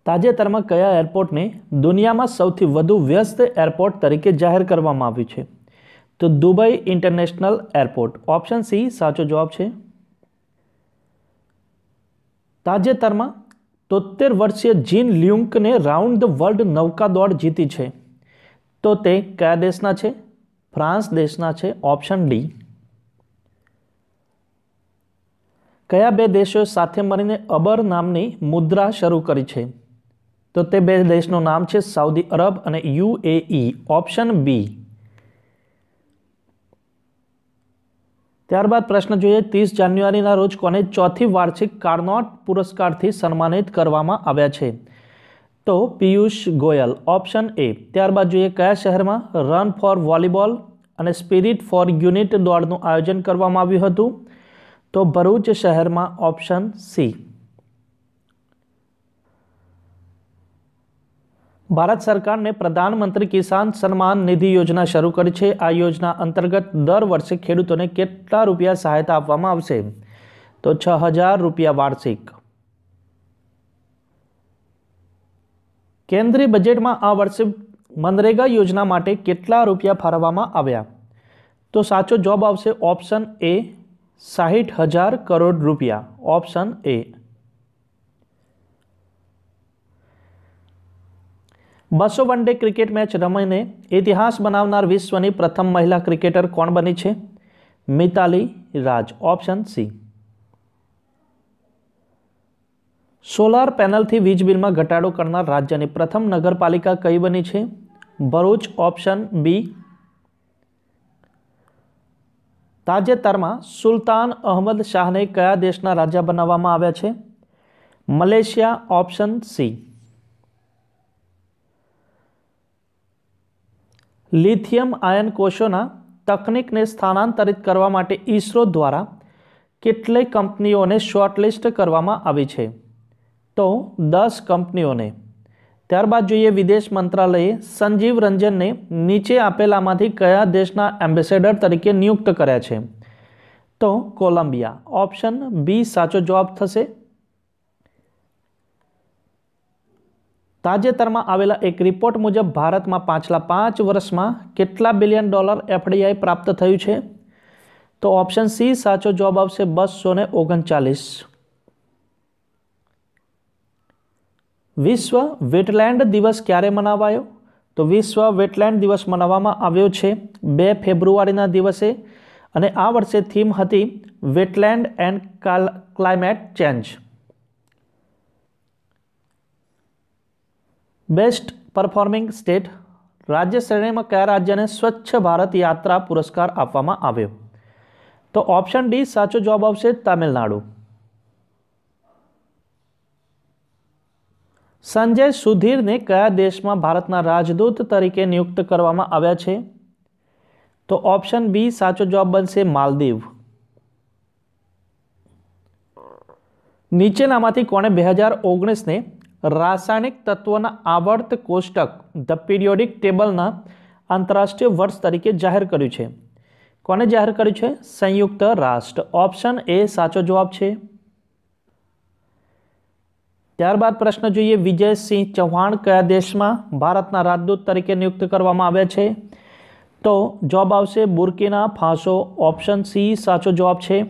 તાજેતરમાં કયા એરપોર્ટને દુનિયામાં સૌથી વધુ વ્યસ્ત એરપોર્ટ તરીકે જાહેર કરવામાં આવ્યું છે? તો Dubai international airport. Option C સાચો જવાબ છે. તાજેતરમાં 73 વર્ષીય જીન લ્યુંકને રાઉન્ડ ધ વર્લ્ડ નૌકા દોડ જીતી છે. તો તે કયા દેશના છે? ફ્રાન્સ દેશના છે. Option D. કયા બે દેશોએ સાથે મળીને અબર નામની મુદ્રા શરૂ કરી છે? તો તે બે દેશનું નામ છે સાઉદી અરબ અને UAE. Option B. ત્યારબાદ પ્રશ્ન જોઈએ, 30 જાન્યુઆરીના રોજ કોને ચોથી વાર્ષિક કાર્નોટ પુરસ્કારથી સન્માનિત કરવામાં આવ્યા છે? તો પિયુષ ગોયલ. Option A. ત્યારબાદ જોઈએ, કયા શહેરમાં રન ફોર વોલીબોલ અને સ્પિરિટ ફોર યુનિટ દોડનું આયોજન કરવામાં આવ્યું હતું? તો ભરૂચ શહેરમાં. Option C. ભારત સરકારને પ્રધાનમંત્રી કિસાન સન્માન નિધિ યોજના શરૂ કરી છે. આ યોજના અંતર્ગત દર વર્ષે ખેડૂતોને કેટલા રૂપિયા સહાયતા આપવામાં આવશે? તો 6,000 રૂપિયા વાર્ષિક. કેન્દ્રીય બજેટમાં આ વર્ષે મનરેગા યોજના માટે કેટલા રૂપિયા ફાળવવામાં આવ્યા? તો સાચો જવાબ આવશે ઓપ્શન એ, 60,000 કરોડ રૂપિયા. Option A. 200 one day cricket match રમીને ઇતિહાસ બનાવનાર વિશ્વની પ્રથમ મહિલા ક્રિકેટર કોણ બની છે? Mithali Raj. Option C. Solar પેનલથી વીજ બિલમાં ઘટાડો કરનાર રાજ્યની પ્રથમ નગરપાલિકા કઈ બની છે? ભરૂચ. Option B. તાજેતરમાં સુલતાન અહમદ શાહને કયા દેશના રાજા બનાવવામાં આવ્યા છે? Malaysia. Option C. Lithium ion કોષોના તકનીકને સ્થાનાંતરિત કરવા માટે ઇસરો દ્વારા કેટલી કંપનીઓને શોર્ટલિસ્ટ કરવામાં આવી છે? તો 10 કંપનીઓને. ત્યારબાદ જોઈએ, વિદેશ મંત્રાલયે સંજીવ રંજનને નીચે આપેલામાંથી કયા દેશના એમ્બેસેડર તરીકે નિયુક્ત કર્યા છે? તો કોલંબિયા. ઓપ્શન બી સાચો જવાબ થશે. તાજેતરમાં આવેલા એક રિપોર્ટ મુજબ ભારતમાં પાછલા 5 વર્ષમાં કેટલા બિલિયન ડોલર FDI પ્રાપ્ત થયું છે? તો ઓપ્શન સી સાચો જવાબ આવશે 239. વિશ્વ વેટલેન્ડ દિવસ ક્યારે મનાવાયો? તો વિશ્વ વેટલેન્ડ દિવસ મનાવવામાં આવ્યો છે 2 ફેબ્રુઆરીના દિવસે અને આ વર્ષે થીમ હતી wetland and climate change. Best performing state રાજ્ય શ્રેણીમાં કયા રાજ્યને સ્વચ્છ ભારત યાત્રા પુરસ્કાર આપવામાં આવ્યો? તો ઓપ્શન ડી સાચો જવાબ આવશે તામિલનાડુ. સંજય સુધીરને કયા દેશમાં ભારતના રાજદૂત તરીકે નિયુક્ત કરવામાં આવ્યા છે? તો ઓપ્શન બી સાચો જવાબ બનશે માલદીવ. નીચેનામાંથી કોણે 2019ને રાસાયણિક તત્વોના આવર્ત કોષ્ટક ધ પીરિયોડિક ટેબલના આંતરરાષ્ટ્રીય વર્ષ તરીકે જાહેર કર્યું છે? કોને જાહેર કર્યું છે? સંયુક્ત રાષ્ટ્ર. ઓપ્શન એ સાચો જવાબ છે. ત્યારબાદ પ્રશ્ન જોઈએ, વિજયસિંહ ચૌહાણ કયા દેશમાં ભારતના રાજદૂત તરીકે નિયુક્ત કરવામાં આવ્યા છે? તો જવાબ આવશે બુર્કિના ફાસો. ઓપ્શન સી સાચો જવાબ છે.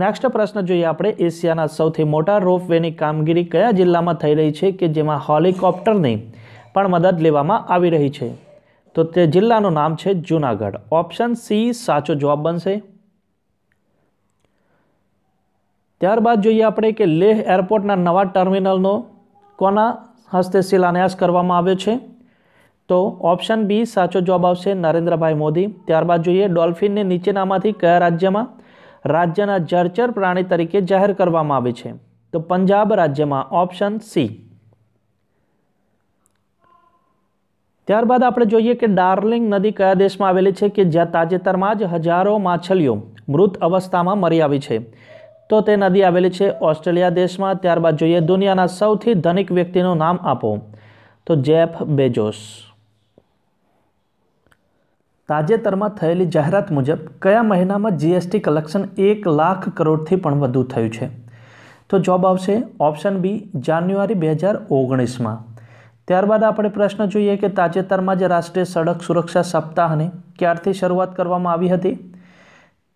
નેક્સ્ટ પ્રશ્ન જોઈએ આપણે, એશિયાના સૌથી મોટા રોપવેની કામગીરી કયા જિલ્લામાં થઈ રહી છે કે જેમાં હેલિકોપ્ટરની પણ મદદ લેવામાં આવી રહી છે? તો તે જિલ્લાનું નામ છે જૂનાગઢ. ઓપ્શન સી સાચો જવાબ બનશે. ત્યારબાદ જોઈએ આપણે કે લેહ એરપોર્ટના નવા ટર્મિનલનો કોના હસ્તે શિલાન્યાસ કરવામાં આવ્યો છે? તો ઓપ્શન બી સાચો જવાબ આવશે નરેન્દ્રભાઈ મોદી. ત્યારબાદ જોઈએ, ડોલ્ફિનને નીચેનામાંથી કયા રાજ્યમાં રાજ્યના જળચર પ્રાણી તરીકે જાહેર કરવામાં આવે છે? તો પંજાબ રાજ્યમાં. Option C. ત્યારબાદ આપણે જોઈએ કે ડાર્લિંગ નદી કયા દેશમાં આવેલી છે કે જ્યાં તાજેતરમાં જ હજારો માછલીઓ મૃત અવસ્થામાં મરી આવી છે? તો તે નદી આવેલી છે ઓસ્ટ્રેલિયા દેશમાં. ત્યારબાદ જોઈએ, દુનિયાના સૌથી ધનિક વ્યક્તિનું નામ આપો? તો જેફ બેજોસ. તાજેતરમાં થયેલી જાહેરાત મુજબ કયા મહિનામાં GST કલેક્શન 1 લાખ કરોડથી પણ વધુ થયું છે? તો જવાબ આવશે ઓપ્શન બી જાન્યુઆરી 2019માં। ત્યારબાદ આપણે પ્રશ્ન જોઈએ કે તાજેતરમાં જ રાષ્ટ્રીય સડક સુરક્ષા સપ્તાહની ક્યારથી શરૂઆત કરવામાં આવી હતી?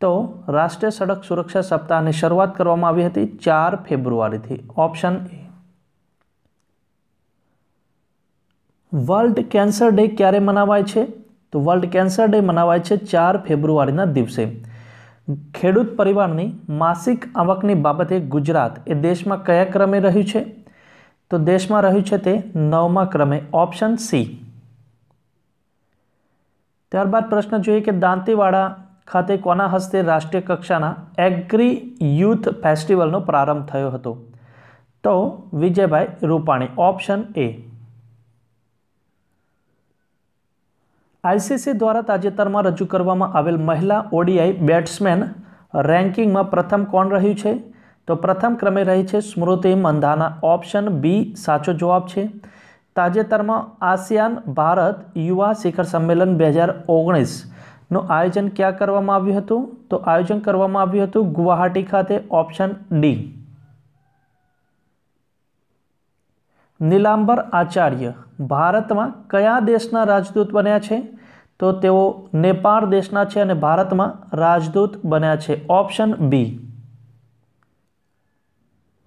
તો રાષ્ટ્રીય સડક સુરક્ષા સપ્તાહની શરૂઆત કરવામાં આવી હતી 4 ફેબ્રુઆરીથી। Option A. World Cancer Day ક્યારે મનાવાય છે? તો વર્લ્ડ કેન્સર ડે મનાવાય છે 4 ફેબ્રુઆરીના દિવસે। ખેડૂત પરિવારની માસિક આવકની બાબતે ગુજરાત એ દેશમાં કયા ક્રમે રહ્યું છે? તો દેશમાં રહ્યું છે તે 9મા ક્રમે। Option C. ત્યારબાદ પ્રશ્ન જોઈએ કે દાંતીવાડા ખાતે કોના હસ્તે રાષ્ટ્રીય કક્ષાના એગ્રી યુથ ફેસ્ટિવલનો પ્રારંભ થયો હતો? તો Vijaybhai Rupani. Option A. ICC દ્વારા તાજેતરમાં રજૂ કરવામાં આવેલ મહિલા ઓડીઆઈ બેટ્સમેન રેન્કિંગમાં પ્રથમ કોણ રહ્યું છે? તો પ્રથમ ક્રમે રહી છે સ્મૃતિ મંધાના। ઓપ્શન બી સાચો જવાબ છે। તાજેતરમાં આસિયાન ભારત યુવા શિખર સંમેલન 2019નું આયોજન ક્યાં કરવામાં આવ્યું હતું? તો આયોજન કરવામાં આવ્યું હતું ગુવાહાટી ખાતે। Option D. નીલાંબર આચાર્ય ભારતમાં કયા દેશના રાજદૂત બન્યા છે? તો તેઓ નેપાળ દેશના છે અને ભારતમાં રાજદૂત બન્યા છે। Option B.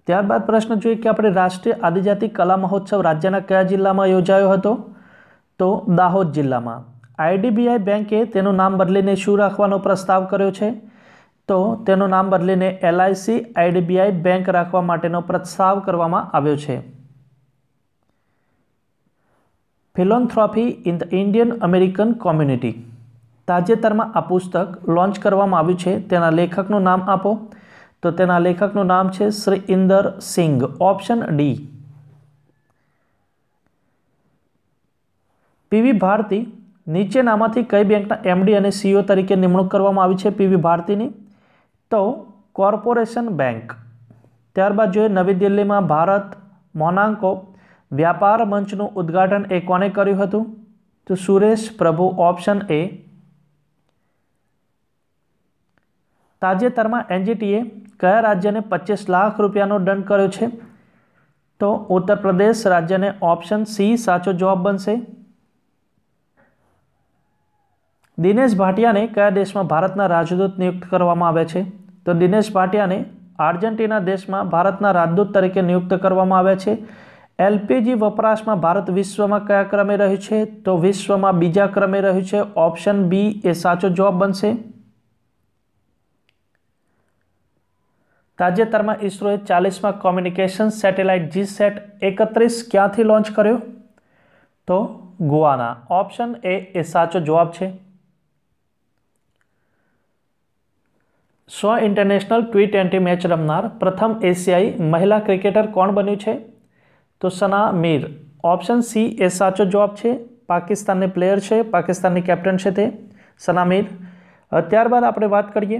ત્યારબાદ પ્રશ્ન જોઈએ કે આપણે રાષ્ટ્રીય આદિજાતિ કલા મહોત્સવ રાજ્યના કયા જિલ્લામાં યોજાયો હતો? તો દાહોદ જિલ્લામાં। આઈડીબીઆઈ બેંકે તેનું નામ બદલીને શું રાખવાનો પ્રસ્તાવ કર્યો છે? તો તેનું નામ બદલીને એલઆઈસી આઈડીબીઆઈ બેંક રાખવા માટેનો પ્રસ્તાવ કરવામાં આવ્યો છે। Philanthropy in the Indian American community તાજેતરમાં આ પુસ્તક લોન્ચ કરવામાં આવ્યું છે, તેના લેખકનું નામ આપો। તો તેના લેખકનું નામ છે Shri Inder Singh. Option D. PV Bharati નીચેનામાંથી કઈ બેંકના એમડી અને સીઈઓ તરીકે નિમણૂક કરવામાં આવી છે પીવી ભારતીની? તો કોર્પોરેશન બેંક। ત્યારબાદ જોઈએ નવી દિલ્હીમાં ભારત મોનાકો વ્યાપાર મંચનું ઉદ્ઘાટન એ કોને કર્યું હતું? તો સુરેશ પ્રભુ। Option A. તાજેતરમાં એનજીટીએ કયા રાજ્યને 25 લાખ રૂપિયાનો દંડ કર્યો છે? તો ઉત્તર પ્રદેશ રાજ્યને। ઓપ્શન સી સાચો જવાબ બનશે। દિનેશ ભાટિયાને કયા દેશમાં ભારતના રાજદૂત નિયુક્ત કરવામાં આવ્યા છે? તો દિનેશ ભાટિયાને આર્જેન્ટિના દેશમાં ભારતના રાજદૂત તરીકે નિયુક્ત કરવામાં આવ્યા છે। એલપીજી વપરાશમાં ભારત વિશ્વમાં કયા ક્રમે રહ્યું છે? તો વિશ્વમાં 2જા ક્રમે રહ્યું છે। ઓપ્શન બી એ સાચો જવાબ બનશે। તાજેતરમાં ઇસરોએ 40મા કોમ્યુનિકેશન સેટેલાઇટ જીસેટ 31 ક્યાંથી લોન્ચ કર્યો? તો ગોવાના। ઓપ્શન એ સાચો જવાબ છે। 100 ઇન્ટરનેશનલ T20 મેચ રમનાર પ્રથમ એશિયાઈ મહિલા ક્રિકેટર કોણ બન્યું છે? તો સના મીર। ઓપ્શન સી એ સાચો જવાબ છે। પાકિસ્તાનની પ્લેયર છે, પાકિસ્તાનની કેપ્ટન છે તે સના મીર। ત્યારબાદ આપણે વાત કરીએ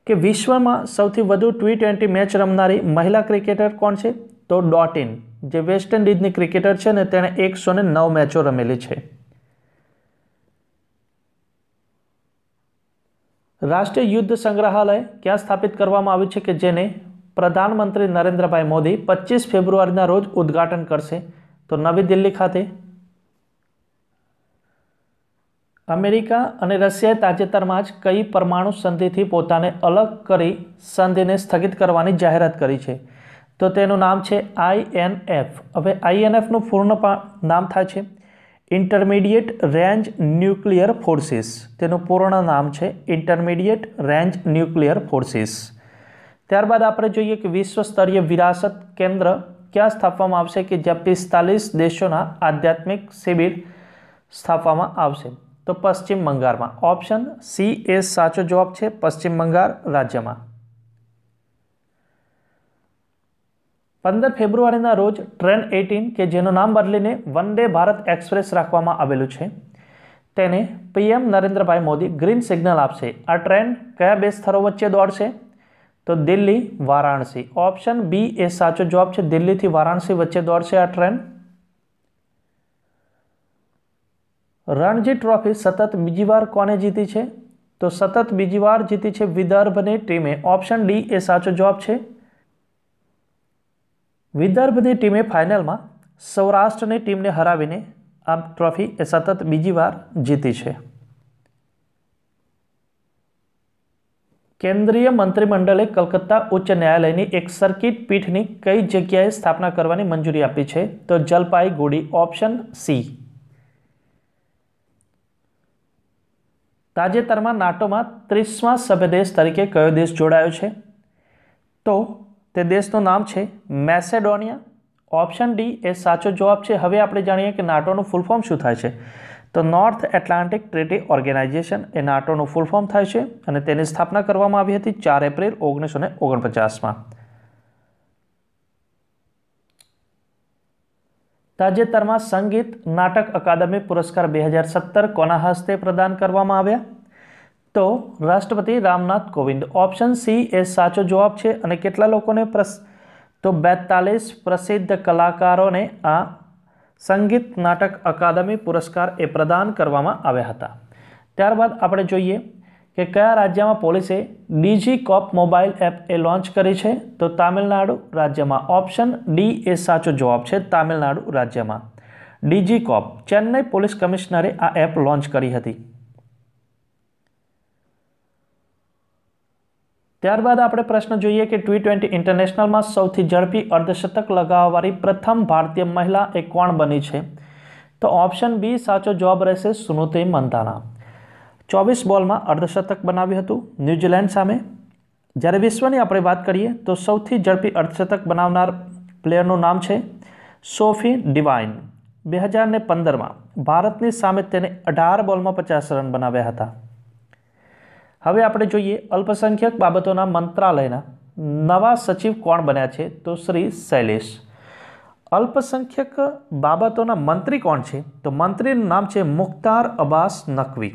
કે વિશ્વમાં સૌથી વધુ T20 મેચ રમનારી મહિલા ક્રિકેટર કોણ છે? તો ડોટિન, જે વેસ્ટ ઇન્ડિઝની ક્રિકેટર છે ને તેણે 109 મેચો રમેલી છે। રાષ્ટ્રીય યુદ્ધ સંગ્રહાલય ક્યાં સ્થાપિત કરવામાં આવ્યું છે કે જેને પ્રધાનમંત્રી નરેન્દ્રભાઈ મોદી 25 ફેબ્રુઆરીના રોજ ઉદ્ઘાટન કરશે? તો નવી દિલ્હી ખાતે। અમેરિકા અને રશિયાએ તાજેતરમાં જ કઈ પરમાણુ સંધિથી પોતાને અલગ કરી સંધિને સ્થગિત કરવાની જાહેરાત કરી છે? તો તેનું નામ છે આઈએનએફ। હવે આઈએનએફનું પૂર્ણ નામ થાય છે ઇન્ટરમીડિયેટ રેન્જ ન્યુક્લિયર ફોર્સિસ। તેનું પૂર્ણ નામ છે ઇન્ટરમીડિયેટ રેન્જ ન્યુક્લિયર ફોર્સિસ। ત્યારબાદ આપણે જોઈએ કે વિશ્વ સ્તરીય વિરાસત કેન્દ્ર ક્યાં સ્થાપવામાં આવશે કે જ્યાં 45 દેશોના આધ્યાત્મિક શિબિર સ્થાપવામાં આવશે? તો પશ્ચિમ બંગાળમાં। ઓપ્શન સી એ સાચો જવાબ છે। પશ્ચિમ બંગાળ રાજ્યમાં। 15 ફેબ્રુઆરીના રોજ ટ્રેન 18 કે જેનું નામ બદલીને વંદે ભારત એક્સપ્રેસ રાખવામાં આવેલું છે, તેને PM Narendrabhai Modi green signal આપશે। આ ટ્રેન કયા બે સ્થળો વચ્ચે દોડશે? તો દિલ્હી વારાણસી। ઓપ્શન બી એ સાચો જવાબ છે। દિલ્હીથી વારાણસી વચ્ચે દોડશે આ ટ્રેન। રણજી ટ્રોફી સતત બીજી વાર કોને જીતી છે? તો સતત બીજી વાર જીતી છે વિદર્ભની ટીમે. ઓપ્શન ડી એ સાચો જવાબ છે. વિદર્ભની ટીમે ફાઇનલમાં સૌરાષ્ટ્રની ટીમને હરાવીને આ ટ્રોફી એ સતત બીજી વાર જીતી છે. કેન્દ્રીય મંત્રીમંડળે કલકત્તા ઉચ્ચ ન્યાયાલયની એક સર્કિટ પીઠની કઈ જગ્યાએ સ્થાપના કરવાની મંજૂરી આપી છે? તો જલપાઈગુડી. Option C. તાજેતરમાં નાટોમાં 30મા સભ્ય દેશ તરીકે કયો દેશ જોડાયો છે? તો તે દેશનું નામ છે મેસેડોનિયા. ઓપ્શન ડી એ સાચો જવાબ છે. હવે આપણે જાણીએ કે નાટોનું ફૂલ ફોર્મ શું થાય છે. તો નોર્થ એટલાન્ટિક ટ્રીટી ઓર્ગેનાઇઝેશન એ નાટોનું ફૂલ ફોર્મ થાય છે અને તેની સ્થાપના કરવામાં આવી હતી 4 એપ્રિલ 1949માં. તાજેતરમાં સંગીત નાટક અકાદમી પુરસ્કાર 2017 કોના હસ્તે પ્રદાન કરવામાં આવ્યા? તો રાષ્ટ્રપતિ રામનાથ કોવિંદ. ઓપ્શન સી એ સાચો જવાબ છે. અને કેટલા લોકોને તો 42 પ્રસિદ્ધ કલાકારોને આ સંગીત નાટક અકાદમી પુરસ્કાર એ પ્રદાન કરવામાં આવ્યા હતા. ત્યારબાદ આપણે જોઈએ કે કયા રાજ્યમાં પોલીસે ડીજીકોપ મોબાઈલ એપ એ લોન્ચ કરી છે? તો તામિલનાડુ રાજ્યમાં. ઓપ્શન ડી એ સાચો જવાબ છે. તામિલનાડુ રાજ્યમાં ડીજીકોપ. ચેન્નઈ પોલીસ કમિશનરે આ એપ લોન્ચ કરી હતી. ત્યારબાદ આપણે પ્રશ્ન જોઈએ કે T20 ઇન્ટરનેશનલમાં સૌથી ઝડપી અર્ધશતક લગાવવાવાળી પ્રથમ ભારતીય મહિલા એ કોણ બની છે? તો ઓપ્શન બી સાચો જવાબ રહેશે. સ્મૃતિ મંધાના. 24 બોલમાં અર્ધશતક બનાવ્યું હતું ન્યૂઝીલેન્ડ સામે. જ્યારે વિશ્વની આપણે વાત કરીએ તો સૌથી ઝડપી અર્ધશતક બનાવનાર પ્લેયરનું નામ છે સોફી ડિવાઇન. 2015માં ભારતની સામે તેને 18 બોલમાં 50 રન બનાવ્યા હતા. હવે આપણે જોઈએ અલ્પસંખ્યક બાબતોના મંત્રાલયના નવા સચિવ કોણ બન્યા છે? તો શ્રી શૈલેષ. અલ્પસંખ્યક બાબતોના મંત્રી કોણ છે? તો મંત્રીનું નામ છે મુખ્તાર અબ્બાસ નકવી.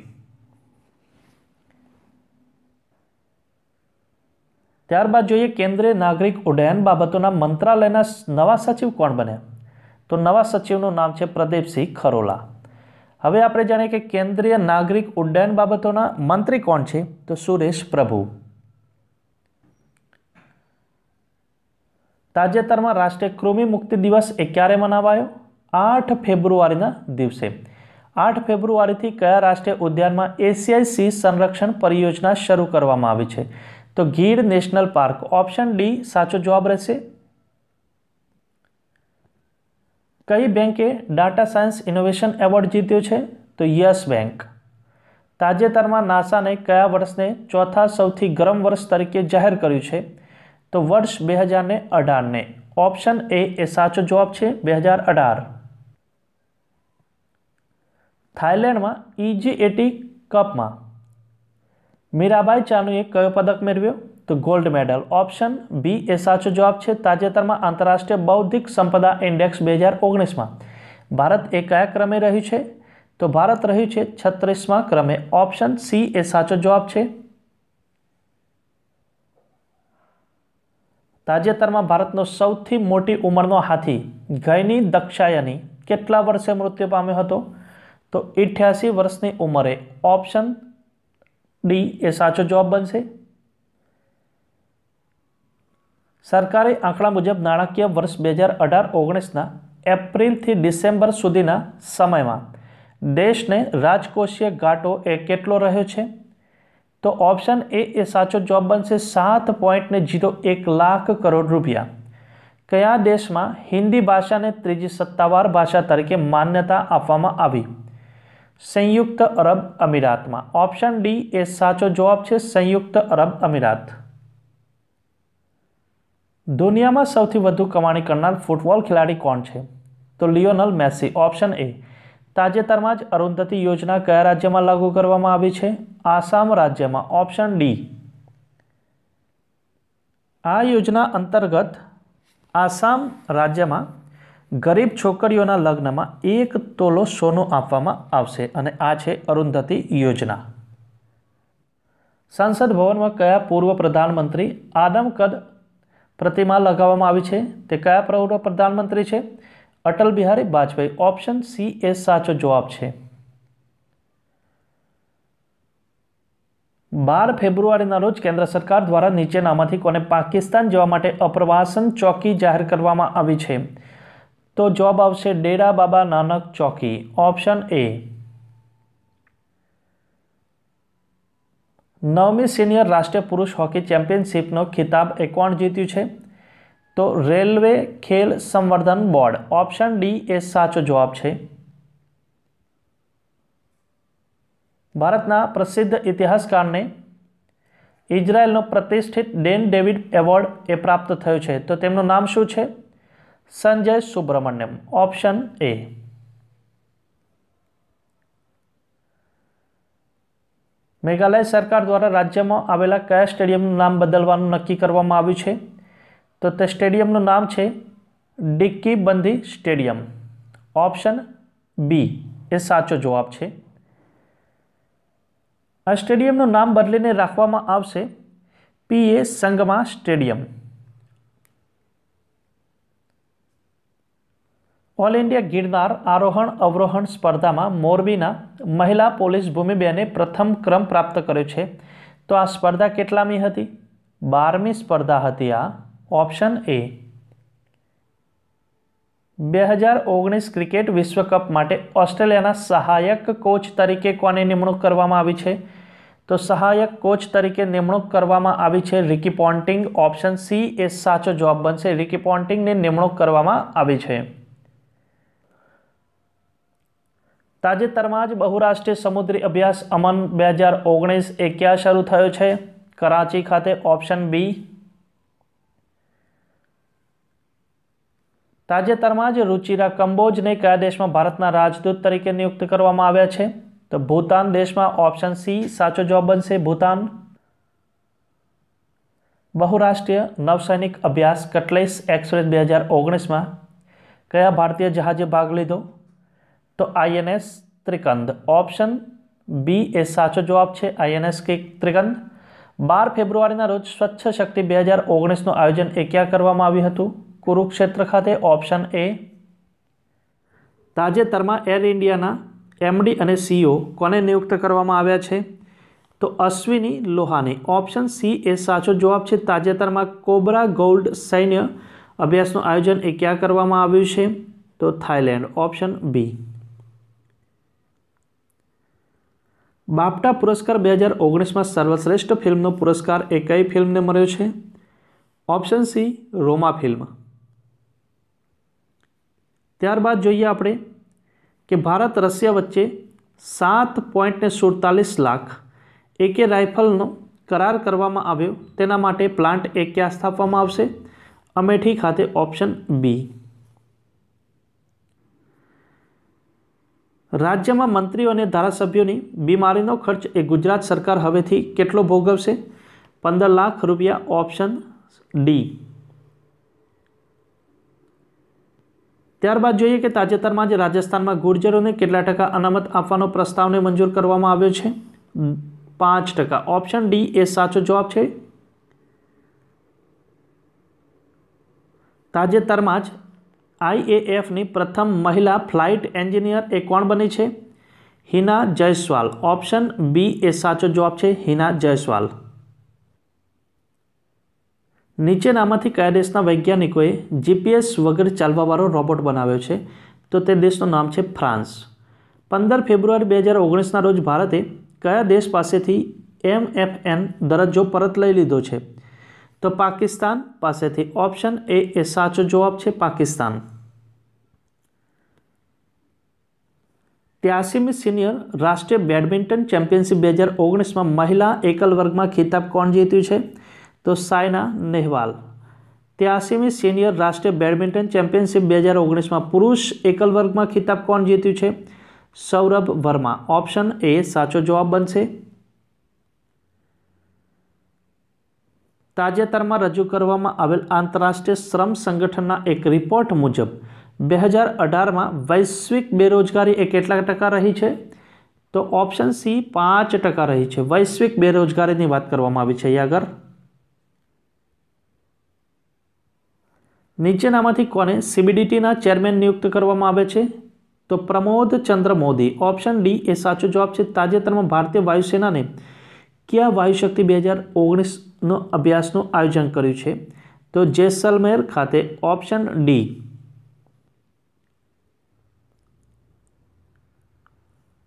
ત્યારબાદ જોઈએ કેન્દ્રીય નાગરિક ઉડ્ડયન બાબતોના મંત્રાલયના નવા સચિવ કોણ બન્યા? તો નવા સચિવનું નામ છે પ્રદીપસિંહ ખરોલા. હવે આપણે જાણીએ કે કેન્દ્રીય નાગરિક ઉડ્ડયન બાબતોના મંત્રી કોણ છે? તો સુરેશ પ્રભુ. તાજેતરમાં રાષ્ટ્રીય કૃમિ મુક્તિ દિવસ એ ક્યારે મનાવાયો? 8 ફેબ્રુઆરીના દિવસે. 8 ફેબ્રુઆરીથી કયા રાષ્ટ્રીય ઉદ્યાનમાં એશિયાઈ સિંહ સંરક્ષણ પરિયોજના શરૂ કરવામાં આવી છે? તો Gir national park. Option D સાચો જવાબ રહેશે. કઈ બેંકે ડાટા સાયન્સ ઇનોવેશન એવોર્ડ જીત્યો છે? તો યસ બેંક. તાજેતરમાં નાસાને કયા વર્ષને ચોથા સૌથી ગરમ વર્ષ તરીકે જાહેર કર્યું છે? તો વર્ષ 2018ને. ઓપ્શન એ સાચો જવાબ છે. 2018. થાઇલેન્ડમાં EGAT કપમાં મીરાબાઈ ચાનુએ કયો પદક મેળવ્યો? તો ગોલ્ડ મેડલ. ઓપ્શન બી એ સાચો જવાબ છે. તાજેતરમાં આંતરરાષ્ટ્રીય બૌદ્ધિક સંપદા ઇન્ડેક્સ 2019માં ભારત એ કયા ક્રમે રહ્યું છે? તો ભારત રહ્યું છે 36મા ક્રમે. ઓપ્શન સી એ સાચો જવાબ છે. તાજેતરમાં ભારતનો સૌથી મોટી ઉંમરનો હાથી ગયની દક્ષાયની કેટલા વર્ષે મૃત્યુ પામ્યો હતો? તો 88 વર્ષની ઉંમરે. ઓપ્શન ડી એ સાચો જવાબ બનશે. સરકારી આંકડા મુજબ નાણાકીય વર્ષ 2018-19ના એપ્રિલથી ડિસેમ્બર સુધીના સમયમાં દેશને રાજકોષીય ઘાટો એ કેટલો રહ્યો છે? તો ઓપ્શન એ સાચો જવાબ બનશે. 7.01 લાખ કરોડ રૂપિયા. કયા દેશમાં હિન્દી ભાષાને ત્રીજી સત્તાવાર ભાષા તરીકે માન્યતા આપવામાં આવી? સંયુક્ત અરબ અમીરાતમાં. ઓપ્શન ડી એ સાચો જવાબ છે. સંયુક્ત અરબ અમીરાત. દુનિયામાં સૌથી વધુ કમાણી કરનાર ફૂટબોલ ખેલાડી કોણ છે? તો લિયોનલ મેસી. Option A. તાજેતરમાં જ અરુંધતી યોજના કયા રાજ્યમાં લાગુ કરવામાં આવી છે? આસામ રાજ્યમાં. Option D. આ યોજના અંતર્ગત આસામ રાજ્યમાં ગરીબ છોકરીઓના લગ્નમાં 1 તોલો સોનું આપવામાં આવશે અને આ છે અરુંધતી યોજના. સંસદ ભવનમાં કયા પૂર્વ પ્રધાનમંત્રી આદમ કદ પ્રતિમા લગાવવામાં આવી છે? તે કયા પૂર્વ પ્રધાનમંત્રી છે? અટલ બિહારી વાજપેયી. ઓપ્શન સી એ સાચો જવાબ છે. 12 ફેબ્રુઆરીના રોજ કેન્દ્ર સરકાર દ્વારા નીચેનામાંથી કોને પાકિસ્તાન જવા માટે અપ્રવાસન ચોકી જાહેર કરવામાં આવી છે? તો જવાબ આવશે ડેરા બાબા નાનક ચોકી, ઓપ્શન એ. 9મી સિનિયર રાષ્ટ્રીય પુરુષ હોકી ચેમ્પિયનશિપનો ખિતાબ એ કોણ જીત્યું છે? તો રેલવે ખેલ સંવર્ધન બોર્ડ, ઓપ્શન ડી એ સાચો જવાબ છે. ભારતના પ્રસિદ્ધ ઇતિહાસકારને ઇઝરાયેલનો પ્રતિષ્ઠિત ડેન ડેવિડ એવોર્ડ એ પ્રાપ્ત થયો છે, તો તેમનું નામ શું છે? Sanjay Subrahmanyam, option A. મેઘાલય સરકાર દ્વારા રાજ્યમાં આવેલા કયા સ્ટેડિયમનું નામ બદલવાનું નક્કી કરવામાં આવ્યું છે? તો તે સ્ટેડિયમનું નામ છે ડિક્કી બંધી સ્ટેડિયમ, ઓપ્શન બી એ સાચો જવાબ છે. આ સ્ટેડિયમનું નામ બદલીને રાખવામાં આવશે પીએ સંગમા સ્ટેડિયમ. ઓલ ઇન્ડિયા ગિરનાર આરોહણ અવરોહણ સ્પર્ધામાં મોરબીના મહિલા પોલીસ ભૂમિબેને પ્રથમ ક્રમ પ્રાપ્ત કર્યો છે, તો આ સ્પર્ધા કેટલામી હતી? 12મી સ્પર્ધા હતી આ, ઓપ્શન એ. 2019 ક્રિકેટ વિશ્વકપ માટે ઓસ્ટ્રેલિયાના સહાયક કોચ તરીકે કોની નિમણૂક કરવામાં આવી છે? તો સહાયક કોચ તરીકે નિમણૂક કરવામાં આવી છે રિકી પોન્ટિંગ, ઓપ્શન સી એ સાચો જવાબ બનશે. રિકી પોન્ટિંગની નિમણૂક કરવામાં આવી છે. તાજેતરમાં જ બહુરાષ્ટ્રીય સમુદ્રી અભ્યાસ અમન 2019 એ ક્યાં શરૂ થયો છે? કરાચી ખાતે, ઓપ્શન બી. તાજેતરમાં જ રુચિરા કંબોજને કયા દેશમાં ભારતના રાજદૂત તરીકે નિયુક્ત કરવામાં આવ્યા છે? તો ભૂતાન દેશમાં, ઓપ્શન સી સાચો જવાબ બનશે. ભૂતાન. બહુરાષ્ટ્રીય નૌસૈનિક અભ્યાસ કટલેસ એક્સપ્રેસ 2019માં કયા ભારતીય જહાજે ભાગ લીધો? તો આઈએનએસ ત્રિકંદ, ઓપ્શન બી એ સાચો જવાબ છે. આઈએનએસ ત્રિકંદ. 12 ફેબ્રુઆરીના રોજ સ્વચ્છ શક્તિ 2019નું આયોજન એ ક્યાં કરવામાં આવ્યું હતું? કુરુક્ષેત્ર ખાતે, ઓપ્શન એ. તાજેતરમાં એર ઇન્ડિયાના એમડી અને સીઈઓ કોને નિયુક્ત કરવામાં આવ્યા છે? તો અશ્વિની લોહાની, ઓપ્શન સી એ સાચો જવાબ છે. તાજેતરમાં કોબરા ગોલ્ડ સૈન્ય અભ્યાસનું આયોજન એ ક્યાં કરવામાં આવ્યું છે? તો થાઇલેન્ડ, ઓપ્શન બી. બાફટા પુરસ્કાર 2019માં સર્વશ્રેષ્ઠ ફિલ્મનો પુરસ્કાર એ કઈ ફિલ્મને મળ્યો છે? Option C Roma film. ત્યારબાદ જોઈએ આપણે કે ભારત રશિયા વચ્ચે 7.47 લાખ AK રાઇફલનો કરાર કરવામાં આવ્યો, તેના માટે પ્લાન્ટ એ ક્યાં સ્થાપવામાં આવશે? અમેઠી ખાતે, ઓપ્શન બી. રાજ્યમાં મંત્રીઓ અને ધારાસભ્યોની બીમારીનો ખર્ચ એ ગુજરાત સરકાર હવેથી કેટલો ભોગવશે? 15 લાખ રૂપિયા, ઓપ્શન ડી. ત્યારબાદ જોઈએ કે તાજેતરમાં જ રાજસ્થાનમાં ગુર્જરોને કેટલા ટકા અનામત આપવાનો પ્રસ્તાવને મંજૂર કરવામાં આવ્યો છે? 5%, ઓપ્શન ડી એ સાચો જવાબ છે. તાજેતરમાં જ IAFની પ્રથમ મહિલા ફ્લાઇટ એન્જિનિયર એ કોણ બની છે? હિના જયસ્વાલ, ઓપ્શન બી એ સાચો જવાબ છે. હિના જયસ્વાલ. નીચેનામાંથી કયા દેશના વૈજ્ઞાનિકોએ GPS વગર ચાલવાવાળો રોબોટ બનાવ્યો છે? તો તે દેશનું નામ છે ફ્રાન્સ. 15 ફેબ્રુઆરી 2019ના રોજ ભારતે કયા દેશ પાસેથી MFN દરજ્જો પરત લઈ લીધો છે? તો પાકિસ્તાન પાસેથી, ઓપ્શન એ સાચો જવાબ છે. પાકિસ્તાન. 83મી સિનિયર રાષ્ટ્રીય બેડમિન્ટન ચેમ્પિયનશિપ 2019માં મહિલા એકલ વર્ગમાં ખિતાબ કોણ જીત્યું છે? તો સાયના નેહવાલ. 83મી સિનિયર રાષ્ટ્રીય બેડમિન્ટન ચેમ્પિયનશિપ 2019માં પુરુષ એકલ વર્ગમાં ખિતાબ કોણ જીત્યું છે? સૌરભ વર્મા, ઓપ્શન એ સાચો જવાબ બનશે. તાજેતરમાં રજૂ કરવામાં આવેલ આંતરરાષ્ટ્રીય શ્રમ સંગઠનના એક રિપોર્ટ મુજબ 2018માં વૈશ્વિક બેરોજગારી એ કેટલા ટકા રહી છે? તો ઓપ્શન સી 5% રહી છે. વૈશ્વિક બેરોજગારીની વાત કરવામાં આવી છે અહીંયા આગળ. નીચેનામાંથી કોને CBDTના ચેરમેન નિયુક્ત કરવામાં આવે છે? તો પ્રમોદ ચંદ્ર મોદી, ઓપ્શન ડી એ સાચો જવાબ છે. તાજેતરમાં ભારતીય વાયુસેનાને કયા વાયુશક્તિ 2019નો અભ્યાસનું આયોજન કર્યું છે? તો જેસલમેર ખાતે. Option D.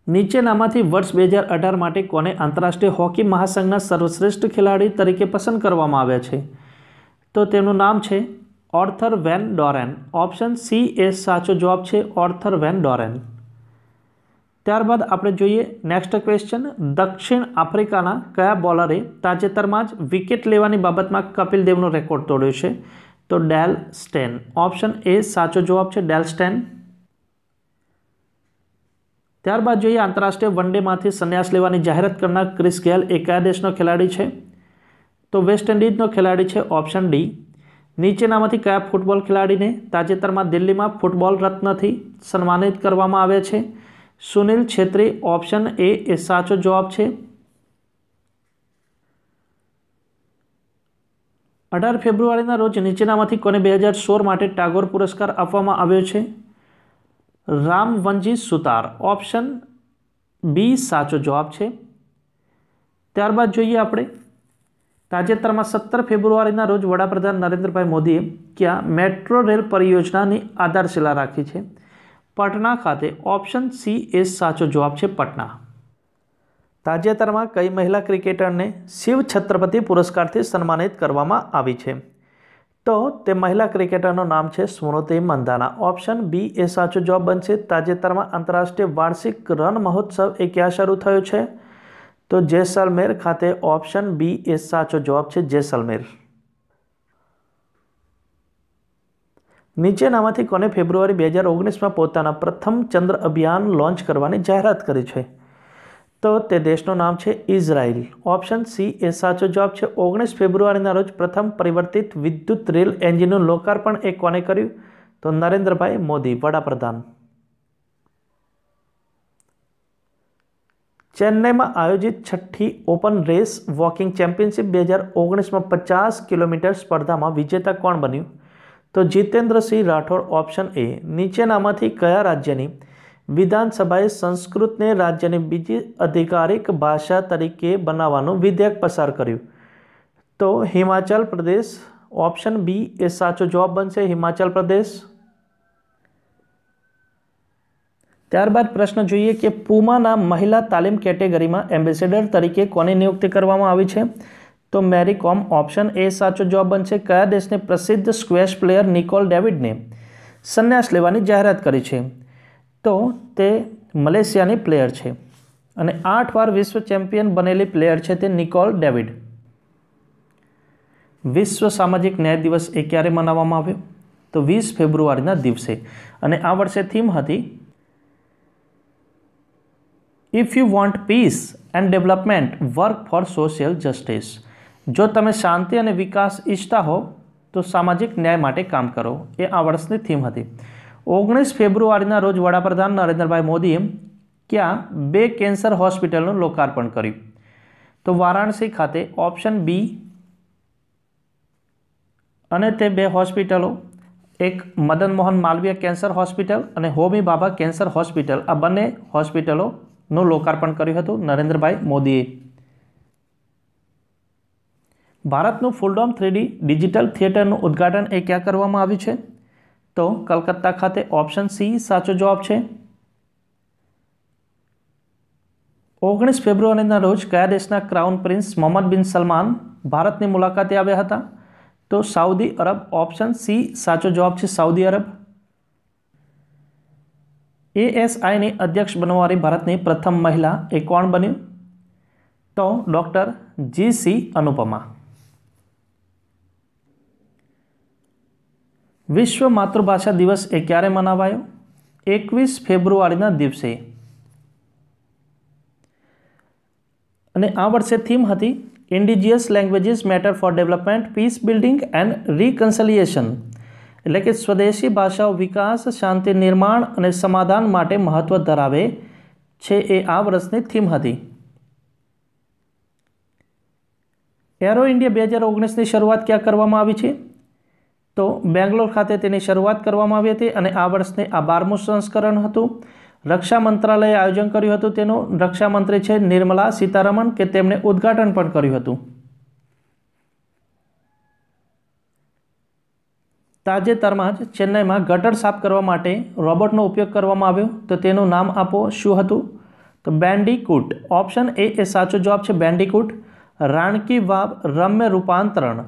નીચેનામાંથી વર્ષ 2018 માટે કોને આંતરરાષ્ટ્રીય હોકી મહાસંઘના સર્વશ્રેષ્ઠ ખેલાડી તરીકે પસંદ કરવામાં આવ્યા છે? તો તેનું નામ છે ઓર્થર વેન ડોરેન. ઓપ્શન સી એ સાચો જવાબ છે, ઓર્થર વેન ડોરેન. ત્યારબાદ આપણે જોઈએ નેક્સ્ટ ક્વેશ્ચન. દક્ષિણ આફ્રિકાના કયા બોલરે તાજેતરમાં જ વિકેટ લેવાની બાબતમાં કપિલ દેવનો રેકોર્ડ તોડ્યો છે? તો ડેલ સ્ટેન. ઓપ્શન એ સાચો જવાબ છે, ડેલ સ્ટેન. ત્યારબાદ જોઈએ આંતરરાષ્ટ્રીય વન ડેમાંથી સંન્યાસ લેવાની જાહેરાત કરનાર ક્રિસ ગેલ એ કયા દેશનો ખેલાડી છે? તો વેસ્ટ ઇન્ડિઝનો ખેલાડી છે, ઓપ્શન ડી. નીચેનામાંથી કયા ફૂટબોલ ખેલાડીને તાજેતરમાં દિલ્હીમાં ફૂટબોલ રત્નથી સન્માનિત કરવામાં આવ્યા છે? સુનિલ છેત્રી. ઓપ્શન એ સાચો જવાબ છે. 18 ફેબ્રુઆરીના રોજ નીચેનામાંથી કોને 2016 માટે ટાગોર પુરસ્કાર આપવામાં આવ્યો છે? રામવનજી સુતાર. ઓપ્શન બી સાચો જવાબ છે. ત્યારબાદ જોઈએ આપણે તાજેતરમાં 17 ફેબ્રુઆરીના રોજ વડાપ્રધાન નરેન્દ્રભાઈ મોદીએ ક્યાં મેટ્રો રેલ પરિયોજનાની આધારશિલા રાખી છે? પટના ખાતે. ઓપ્શન સી એ સાચો જવાબ છે, પટના. તાજેતરમાં કઈ મહિલા ક્રિકેટરને શિવ છત્રપતિ પુરસ્કારથી સન્માનિત કરવામાં આવી છે? તો તે મહિલા ક્રિકેટરનું નામ છે સ્મૃતિ મંધાના. ઓપ્શન બી એ સાચો જવાબ બનશે. તાજેતરમાં આંતરરાષ્ટ્રીય વાર્ષિક રણ મહોત્સવ એ ક્યાં શરૂ થયો છે? તો જેસલમેર ખાતે. ઓપ્શન બી એ સાચો જવાબ છે, જેસલમેર. નીચેનામાંથી કોને ફેબ્રુઆરી 2019માં પોતાના પ્રથમ ચંદ્ર અભિયાન લોન્ચ કરવાની જાહેરાત કરી છે? તો તે દેશનું નામ છે ઇઝરાયલ. ઓપ્શન સી એ સાચો જવાબ છે. 19 ફેબ્રુઆરીના રોજ પ્રથમ પરિવર્તિત વિદ્યુત રેલ એન્જિનનું લોકાર્પણ એ કોને કર્યું? તો નરેન્દ્રભાઈ મોદી, વડાપ્રધાન. ચેન્નઈમાં આયોજિત છઠ્ઠી ઓપન રેસ વોકિંગ ચેમ્પિયનશિપ 2019માં 50 કિલોમીટર સ્પર્ધામાં વિજેતા કોણ બન્યું? તો જીતેન્દ્રસિંહ રાઠોડ. Option A. નીચેનામાંથી કયા રાજ્યની વિધાનસભાએ સંસ્કૃતને રાજ્યની બીજી આધિકારિક ભાષા તરીકે બનાવવાનું વિધેયક પસાર કર્યું? તો હિમાચલ પ્રદેશ. ઓપ્શન બી એ સાચો જવાબ બનશે, હિમાચલ પ્રદેશ. ત્યારબાદ પ્રશ્ન જોઈએ કે પૂમાના મહિલા તાલીમ કેટેગરીમાં એમ્બેસેડર તરીકે કોની નિયુક્તિ કરવામાં આવી છે? તો મેરી કોમ. ઓપ્શન એ સાચો જવાબ બનશે. કયા દેશની પ્રસિદ્ધ સ્ક્વેશ પ્લેયર નિકોલ ડેવિડને સંન્યાસ લેવાની જાહેરાત કરી છે? તો તે મલેશિયાની પ્લેયર છે અને 8 વાર વિશ્વ ચેમ્પિયન બનેલી પ્લેયર છે તે નિકોલ ડેવિડ. વિશ્વ સામાજિક ન્યાય દિવસ એ ક્યારે મનાવવામાં આવ્યો? તો 20 ફેબ્રુઆરીના દિવસે. અને આ વર્ષે થીમ હતી if you want peace and development work for social justice. જો તમે શાંતિ અને વિકાસ ઈચ્છતા હો તો સામાજિક ન્યાય માટે કામ કરો. એ આ વર્ષની થીમ હતી. 19 ફેબ્રુઆરીના રોજ વડાપ્રધાન નરેન્દ્રભાઈ મોદીએ ક્યાં 2 કેન્સર હોસ્પિટલનું લોકાર્પણ કર્યું? તો વારાણસી ખાતે. Option B. અને તે 2 હોસ્પિટલો એક મદન મોહન માલવીય કેન્સર હોસ્પિટલ અને હોમી ભાભા કેન્સર હોસ્પિટલ, આ બંને હોસ્પિટલોનું લોકાર્પણ કર્યું હતું નરેન્દ્રભાઈ મોદીએ. ભારતનું ફૂલડોમ 3D ડિજિટલ થિયેટરનું ઉદ્ઘાટન એ ક્યાં કરવામાં આવ્યું છે? તો કલકત્તા ખાતે. ઓપ્શન સી સાચો જવાબ છે. 19 ફેબ્રુઆરીના રોજ કયા દેશના ક્રાઉન પ્રિન્સ મોહમ્મદ બિન સલમાન ભારતની મુલાકાતે આવ્યા હતા? તો સાઉદી અરબ. ઓપ્શન સી સાચો જવાબ છે, સાઉદી અરબ. ASIની અધ્યક્ષ બનવારી ભારતની પ્રથમ મહિલા એ કોણ બન્યું? તો ડૉક્ટર GC અનુપમા. વિશ્વ માતૃભાષા દિવસ એ ક્યારે મનાવાયો? 21 ફેબ્રુઆરીના દિવસે. અને આ વર્ષે થીમ હતી indigenous languages matter for development, peace building and reconciliation. એટલે કે સ્વદેશી ભાષાઓ વિકાસ, શાંતિ નિર્માણ અને સમાધાન માટે મહત્વ ધરાવે છે, એ આ વર્ષની થીમ હતી. એરો ઇન્ડિયા 2019ની શરૂઆત ક્યાં કરવામાં આવી છે? તો બેંગ્લોર ખાતે તેની શરૂઆત કરવામાં આવી હતી અને આ વર્ષને આ 12મું સંસ્કરણ હતું. રક્ષા મંત્રાલયે આયોજન કર્યું હતું તેનું રક્ષામંત્રી છે નિર્મલા સીતારમણ, કે તેમણે ઉદ્ઘાટન પણ કર્યું હતું. તાજેતરમાં જ ચેન્નઈમાં ગટર સાફ કરવા માટે રોબોટનો ઉપયોગ કરવામાં આવ્યો, તો તેનું નામ આપો. શું હતું? તો બેન્ડિકૂટ. ઓપ્શન એ સાચો જવાબ છે, બેન્ડિકૂટ. રાણકી વાવ રમ્ય રૂપાંતરણ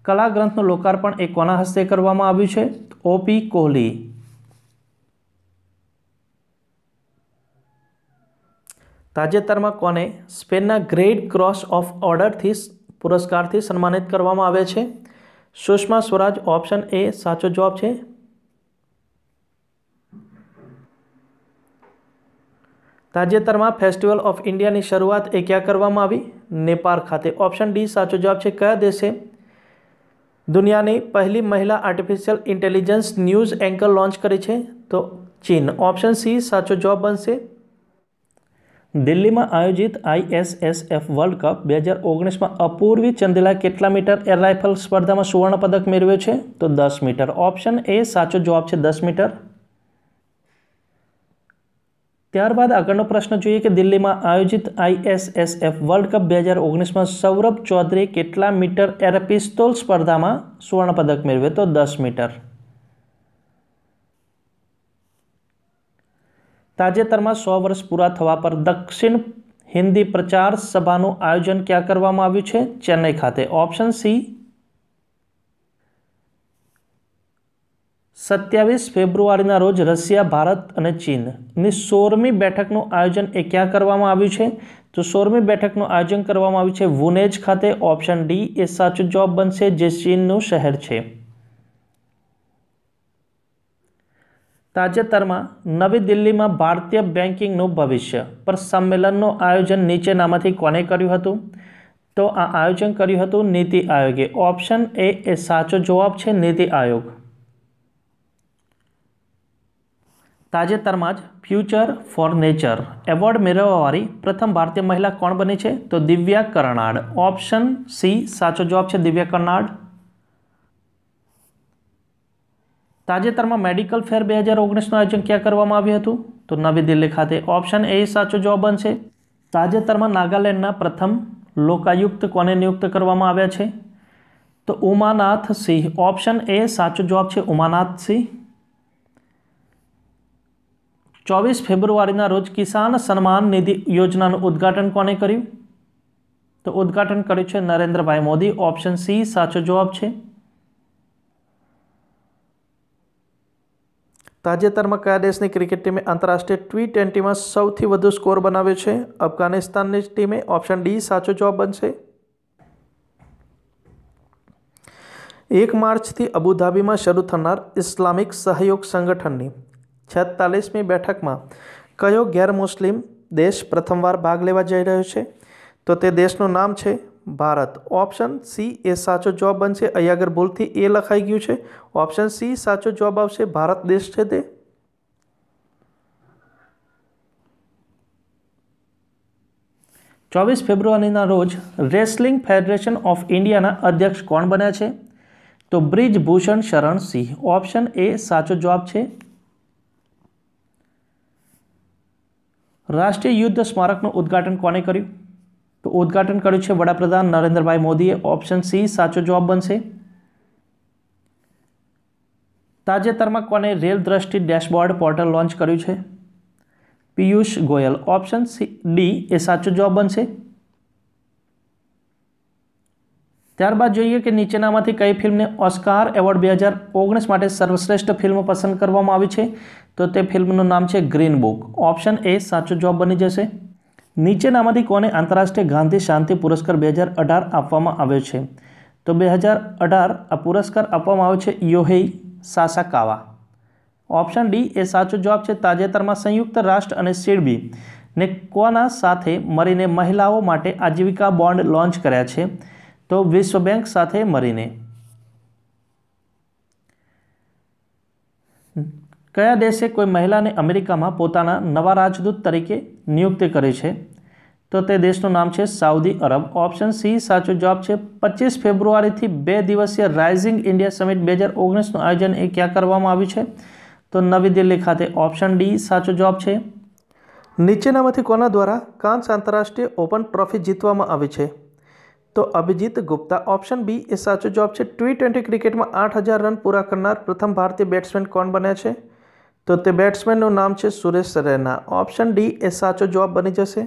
કલાગ્રંથનું લોકાર્પણ એ કોના હસ્તે કરવામાં આવ્યું છે? ઓપી કોહલી. તાજેતરમાં કોને સ્પેનના ગ્રેટ ક્રોસ ઓફ ઓર્ડરથી પુરસ્કારથી સન્માનિત કરવામાં આવે છે? સુષ્મા સ્વરાજ. ઓપ્શન એ સાચો જવાબ છે. તાજેતરમાં ફેસ્ટિવલ ઓફ ઇન્ડિયાની શરૂઆત એ ક્યાં કરવામાં આવી? નેપાળ ખાતે. ઓપ્શન ડી સાચો જવાબ છે. કયા દેશે દુનિયાની પહેલી મહિલા artificial intelligence news anchor launch કરી છે? તો ચીન. ઓપ્શન સી સાચો જવાબ બનશે. દિલ્હીમાં આયોજિત ISSF વર્લ્ડ કપ 2019માં અપૂર્વી ચંદેલાએ કેટલા મીટર એર રાઇફલ સ્પર્ધામાં સુવર્ણ પદક મેળવ્યો છે? તો 10 મીટર. ઓપ્શન એ સાચો જવાબ છે, 10 મીટર. ત્યારબાદ આગળનો પ્રશ્ન જોઈએ કે દિલ્હીમાં આયોજિત ISSF વર્લ્ડ કપ 2019માં સૌરભ ચૌધરીએ કેટલા મીટર એર પિસ્તોલ સ્પર્ધામાં સુવર્ણ પદક મેળવ્યો? તો 10 મીટર. તાજેતરમાં 100 વર્ષ પૂરા થવા પર દક્ષિણ હિન્દી પ્રચાર સભાનું આયોજન ક્યાં કરવામાં આવ્યું છે? ચેન્નઈ ખાતે. ઓપ્શન સી 27 ફેબ્રુઆરીના રોજ રશિયા, ભારત અને ચીનની 16મી બેઠકનું આયોજન એ ક્યાં કરવામાં આવ્યું છે? તો 16મી બેઠકનું આયોજન કરવામાં આવ્યું છે વુનેજ ખાતે. ઓપ્શન ડી એ સાચો જવાબ બનશે, જે ચીનનું શહેર છે. તાજેતરમાં નવી દિલ્હીમાં ભારતીય બેન્કિંગનું ભવિષ્ય પર સંમેલનનું આયોજન નીચેનામાંથી કોને કર્યું હતું? તો આ આયોજન કર્યું હતું નીતિ આયોગે. ઓપ્શન એ સાચો જવાબ છે, નીતિ આયોગ. તાજેતરમાં જ ફ્યુચર ફોર નેચર એવોર્ડ મેળવવાવાળી પ્રથમ ભારતીય મહિલા કોણ બની છે? તો દિવ્યા કર્નાડ. ઓપ્શન સી સાચો જવાબ છે, દિવ્યા કર્નાડ. તાજેતરમાં મેડિકલ ફેર 2019નું આયોજન ક્યાં કરવામાં આવ્યું હતું? તો નવી દિલ્હી ખાતે. ઓપ્શન એ સાચો જવાબ બનશે. તાજેતરમાં નાગાલેન્ડના પ્રથમ લોકાયુક્ત કોને નિયુક્ત કરવામાં આવ્યા છે? તો ઉમાનાથ સિંહ. ઓપ્શન એ સાચો જવાબ છે, ઉમાનાથ સિંહ. 24 ફેબ્રુઆરીના રોજ કિસાન સન્માન નિધિ યોજનાનું ઉદ્ઘાટન કોને કર્યું? તો ઉદ્ઘાટન કર્યું છે નરેન્દ્રભાઈ મોદી. ઓપ્શન સી સાચો જવાબ છે. તાજેતરમાં કયા દેશની ક્રિકેટ ટીમે આંતરરાષ્ટ્રીય T20માં સૌથી વધુ સ્કોર બનાવ્યો છે? અફઘાનિસ્તાનની ટીમે. ઓપ્શન ડી સાચો જવાબ બનશે. 1 માર્ચથી અબુધાબીમાં શરૂ થનાર ઇસ્લામિક સહયોગ સંગઠનની 46મી બેઠકમાં કયો ગેરમુસ્લિમ દેશ પ્રથમવાર ભાગ લેવા જઈ રહ્યો છે? તો તે દેશનું નામ છે ભારત. ઓપ્શન સી એ સાચો જવાબ બનશે. અહીંયા આગળ ભૂલથી એ લખાઈ ગયું છે. ઓપ્શન સી સાચો જવાબ આવશે, ભારત દેશ છે તે. ચોવીસ ફેબ્રુઆરીના રોજ રેસલિંગ ફેડરેશન ઓફ ઇન્ડિયાના અધ્યક્ષ કોણ બન્યા છે? તો બ્રિજભૂષણ શરણ સિંહ. ઓપ્શન એ સાચો જવાબ છે. રાષ્ટ્રીય યુદ્ધ સ્મારકનું ઉદ્ઘાટન કોને કર્યું? તો ઉદ્ઘાટન કર્યું છે વડાપ્રધાન નરેન્દ્રભાઈ મોદીએ. ઓપ્શન સી સાચો જવાબ બનશે. તાજેતરમાં કોને રેલ દ્રષ્ટિ ડેશબોર્ડ પોર્ટલ લોન્ચ કર્યું છે? પિયુષ ગોયલ. ઓપ્શન ડી એ સાચો જવાબ બનશે. ત્યારબાદ જોઈએ કે નીચેનામાંથી કઈ ફિલ્મને ઓસ્કાર એવોર્ડ 2019 માટે સર્વશ્રેષ્ઠ ફિલ્મ પસંદ કરવામાં આવી છે? તો તે ફિલ્મનું નામ છે ગ્રીન બુક. ઓપ્શન એ સાચો જવાબ બની જશે. નીચેનામાંથી કોને આંતરરાષ્ટ્રીય ગાંધી શાંતિ પુરસ્કાર 2018 આપવામાં આવ્યો છે? તો 2018 આ પુરસ્કાર આપવામાં આવ્યો છે યોહેઈ સાસાકાવા. ઓપ્શન ડી એ સાચો જવાબ છે. તાજેતરમાં સંયુક્ત રાષ્ટ્ર અને સિડબી ને કોના સાથે મળીને મહિલાઓ માટે આજીવિકા બોન્ડ લોન્ચ કર્યા છે? તો વિશ્વ બેંક સાથે મળીને. કયા દેશે કોઈ મહિલાને અમેરિકામાં પોતાના નવા રાજદૂત તરીકે નિયુક્ત કરી છે? તો તે દેશનું નામ છે સાઉદી અરબ. ઓપ્શન સી સાચો જવાબ છે. 25 ફેબ્રુઆરીથી 2 દિવસીય રાઇઝિંગ ઇન્ડિયા સમિટ 2019નું આયોજન એ ક્યાં કરવામાં આવ્યું છે? તો નવી દિલ્હી ખાતે ઓપ્શન ડી સાચો જવાબ છે। નીચેનામાંથી કોના દ્વારા કાન્સ આંતરરાષ્ટ્રીય ઓપન ટ્રોફી જીતવામાં આવી છે? તો અભિજીત ગુપ્તા। ઓપ્શન બી એ સાચો જવાબ છે। T20 ક્રિકેટમાં 8,000 રન પૂરા કરનાર પ્રથમ ભારતીય બેટ્સમેન કોણ બન્યા છે? તો તે બેટ્સમેનનું નામ છે સુરેશ રૈના। ઓપ્શન ડી એ સાચો જવાબ બની જશે।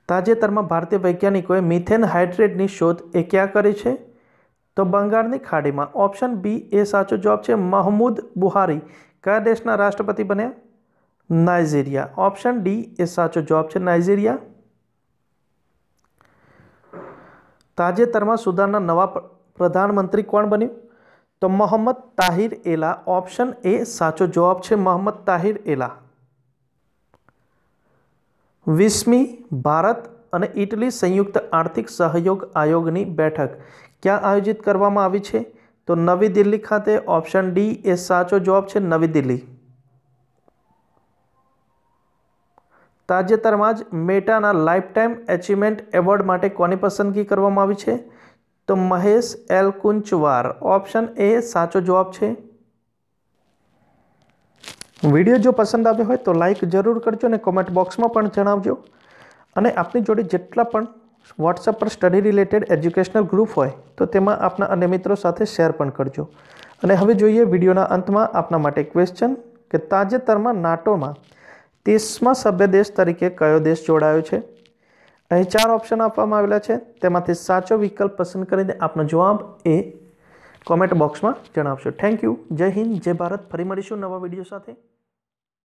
તાજેતરમાં ભારતીય વૈજ્ઞાનિકોએ મિથેન હાઇડ્રેટની શોધ એ ક્યાં કરી છે? તો બંગાળની ખાડીમાં। ઓપ્શન બી એ સાચો જવાબ છે। મહમૂદ બુહારી કયા દેશના રાષ્ટ્રપતિ બન્યા? નાઇજીરિયા। ઓપ્શન ડી એ સાચો જવાબ છે। નાઇજીરિયા। તાજેતરમાં સુદાનના નવા પ્રધાનમંત્રી કોણ બન્યું? તો મોહમ્મદ તાહિર એલા। ઓપ્શન એ સાચો જવાબ છે। મોહમ્મદ તાહિર એલા। 20મી ભારત અને ઇટલી સંયુક્ત આર્થિક સહયોગ આયોગની બેઠક ક્યાં આયોજિત કરવામાં આવી છે? તો નવી દિલ્હી ખાતે। ઓપ્શન ડી એ સાચો જવાબ છે। નવી દિલ્હી। તાજેતરમાં જ મેટાના લાઇફટાઇમ એચિવમેન્ટ એવોર્ડ માટે કોની પસંદગી કરવામાં આવી છે? તો મહેશ એલ કુંચવાર। ઓપ્શન એ સાચો જવાબ છે। વિડીયો જો પસંદ આવ્યો હોય તો લાઈક જરૂર કરજો અને કોમેન્ટ બોક્સમાં પણ જણાવજો અને આપની જોડે જેટલા પણ વોટ્સએપ પર સ્ટડી રિલેટેડ એજ્યુકેશનલ ગ્રુપ હોય તો તેમાં આપના અન્ય મિત્રો સાથે શેર પણ કરજો। અને હવે જોઈએ વિડીયોના અંતમાં આપના માટે ક્વેશ્ચન કે તાજેતરમાં નાટોમાં 30મા સભ્ય દેશ તરીકે કયો દેશ જોડાયો છે? અહીં 4 ઓપ્શન આપવામાં આવેલા છે, તેમાંથી સાચો વિકલ્પ પસંદ કરીને આપનો જવાબ એ કોમેન્ટ બોક્સમાં જણાવશો। Thank you. જય હિન્દ, જય ભારત। ફરી મળીશું નવા વિડીયો સાથે।